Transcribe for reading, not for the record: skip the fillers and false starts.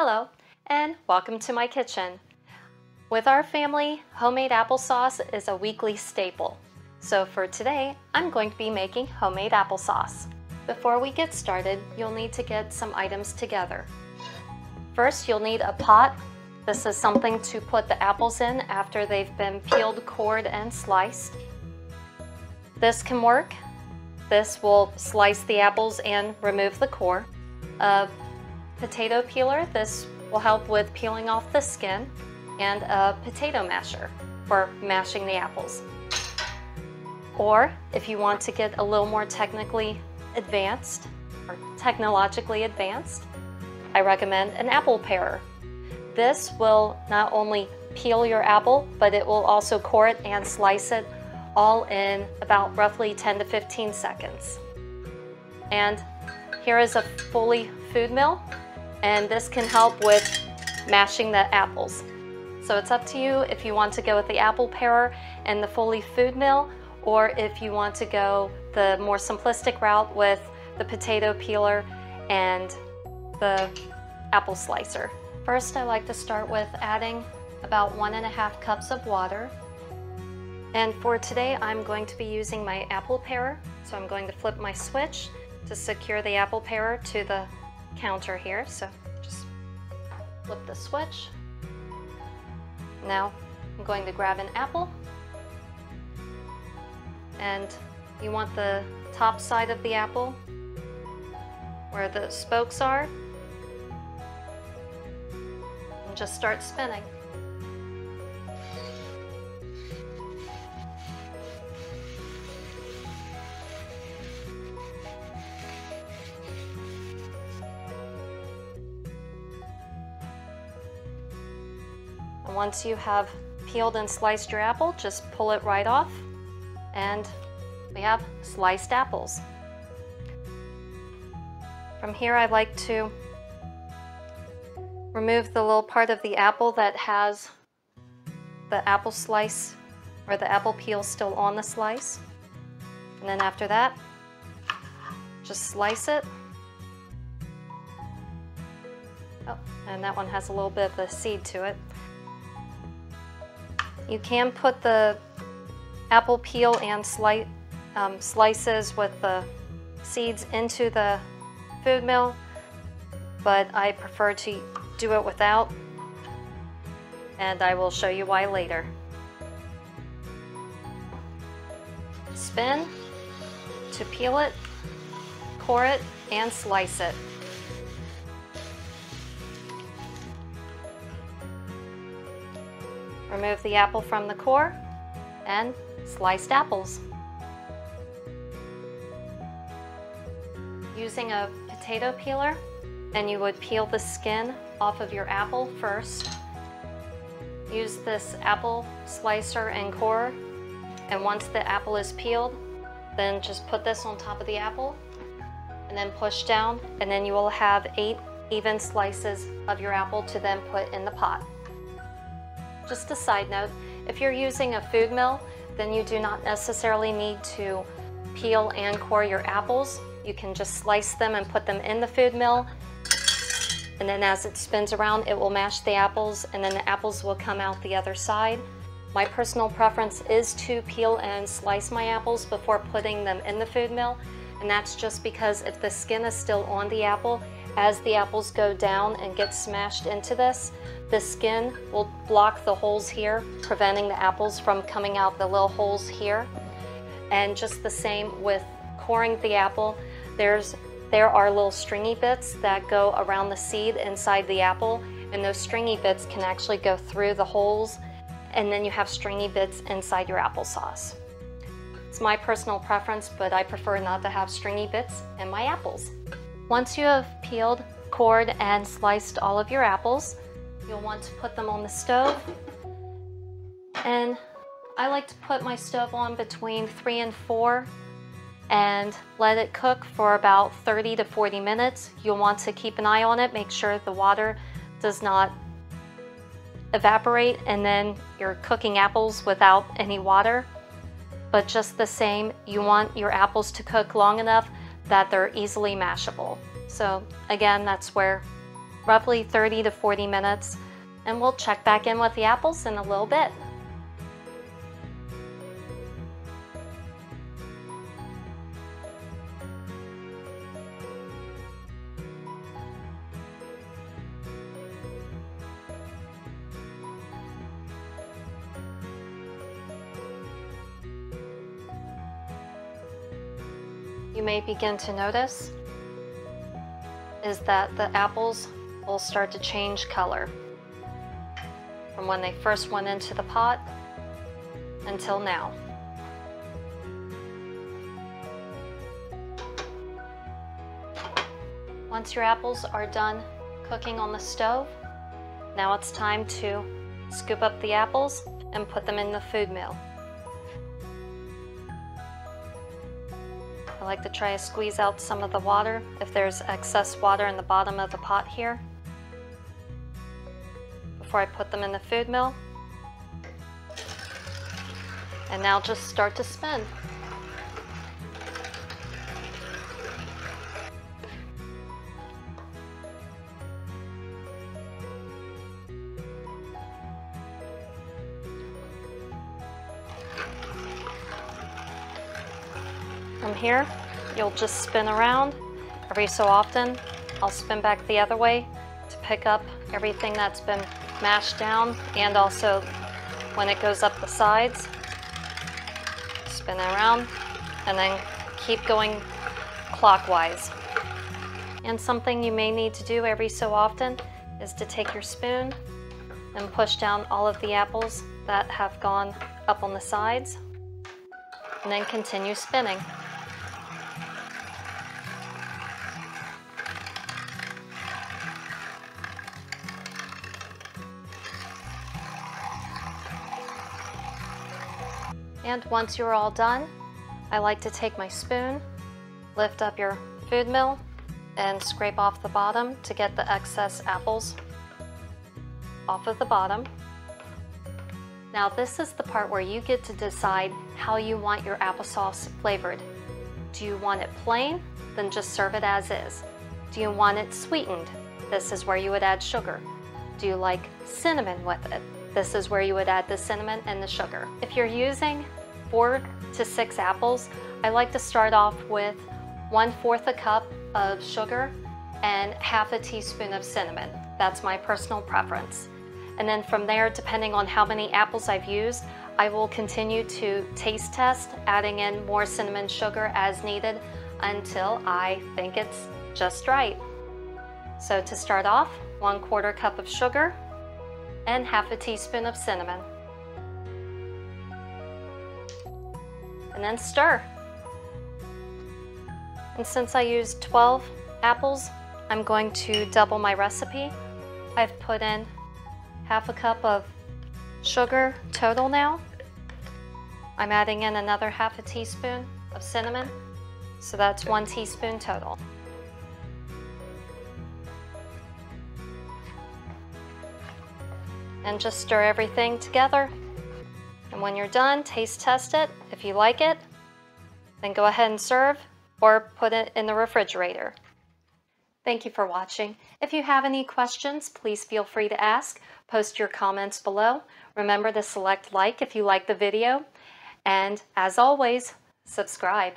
Hello, and welcome to my kitchen. With our family, homemade applesauce is a weekly staple. So for today, I'm going to be making homemade applesauce. Before we get started, you'll need to get some items together. First, you'll need a pot. This is something to put the apples in after they've been peeled, cored, and sliced. This can work. This will slice the apples and remove the core. A potato peeler, this will help with peeling off the skin, and a potato masher for mashing the apples. Or if you want to get a little more technically advanced or technologically advanced, I recommend an apple parer. This will not only peel your apple, but it will also core it and slice it all in about roughly 10 to 15 seconds. And here is a Foley food mill, and this can help with mashing the apples. So it's up to you if you want to go with the apple parer and the Foley food mill, or if you want to go the more simplistic route with the potato peeler and the apple slicer. First, I like to start with adding about 1.5 cups of water. And for today, I'm going to be using my apple parer. So I'm going to flip my switch to secure the apple parer to the counter here. So just flip the switch. Now I'm going to grab an apple, and you want the top side of the apple where the spokes are, and just start spinning. And once you have peeled and sliced your apple, just pull it right off, and we have sliced apples. From here, I like to remove the little part of the apple that has the apple slice or the apple peel still on the slice. And then after that, just slice it. Oh, and that one has a little bit of a seed to it. You can put the apple peel and slices with the seeds into the food mill, but I prefer to do it without, and I will show you why later. Spin to peel it, core it, and slice it. Remove the apple from the core and sliced apples. Using a potato peeler, and you would peel the skin off of your apple first. Use this apple slicer and core, and once the apple is peeled, then just put this on top of the apple and then push down, and then you will have 8 even slices of your apple to then put in the pot. Just a side note, if you're using a food mill, then you do not necessarily need to peel and core your apples. You can just slice them and put them in the food mill, and then as it spins around, it will mash the apples, and then the apples will come out the other side. My personal preference is to peel and slice my apples before putting them in the food mill, and that's just because if the skin is still on the apple, as the apples go down and get smashed into this, the skin will block the holes here, preventing the apples from coming out the little holes here. And just the same with coring the apple, there are little stringy bits that go around the seed inside the apple, and those stringy bits can actually go through the holes, and then you have stringy bits inside your applesauce. It's my personal preference, but I prefer not to have stringy bits in my apples. Once you have peeled, cored, and sliced all of your apples, you'll want to put them on the stove. And I like to put my stove on between 3 and 4 and let it cook for about 30 to 40 minutes. You'll want to keep an eye on it, make sure the water does not evaporate and then you're cooking apples without any water. But just the same, you want your apples to cook long enough that they're easily mashable. So again, that's where roughly 30 to 40 minutes, and we'll check back in with the apples in a little bit. You may begin to notice is that the apples will start to change color from when they first went into the pot until now. Once your apples are done cooking on the stove, now it's time to scoop up the apples and put them in the food mill. I like to try to squeeze out some of the water if there's excess water in the bottom of the pot here before I put them in the food mill. And now just start to spin. From here, you'll just spin around. Every so often, I'll spin back the other way to pick up everything that's been mashed down, and also when it goes up the sides, spin it around, and then keep going clockwise. And something you may need to do every so often is to take your spoon and push down all of the apples that have gone up on the sides, and then continue spinning. And once you're all done, I like to take my spoon, lift up your food mill, and scrape off the bottom to get the excess apples off of the bottom. Now this is the part where you get to decide how you want your applesauce flavored. Do you want it plain? Then just serve it as is. Do you want it sweetened? This is where you would add sugar. Do you like cinnamon with it? This is where you would add the cinnamon and the sugar. If you're using 4 to 6 apples, I like to start off with 1/4 a cup of sugar and 1/2 teaspoon of cinnamon. That's my personal preference. And then from there, depending on how many apples I've used, I will continue to taste test, adding in more cinnamon sugar as needed until I think it's just right. So to start off, 1/4 cup of sugar and 1/2 teaspoon of cinnamon. And then stir. And since I used 12 apples, I'm going to double my recipe. I've put in 1/2 cup of sugar total now. I'm adding in another 1/2 teaspoon of cinnamon, so that's 1 teaspoon total. And just stir everything together. And when you're done, taste test it. If you like it, then go ahead and serve or put it in the refrigerator. Thank you for watching. If you have any questions, please feel free to ask. Post your comments below. Remember to select like if you like the video. And as always, subscribe.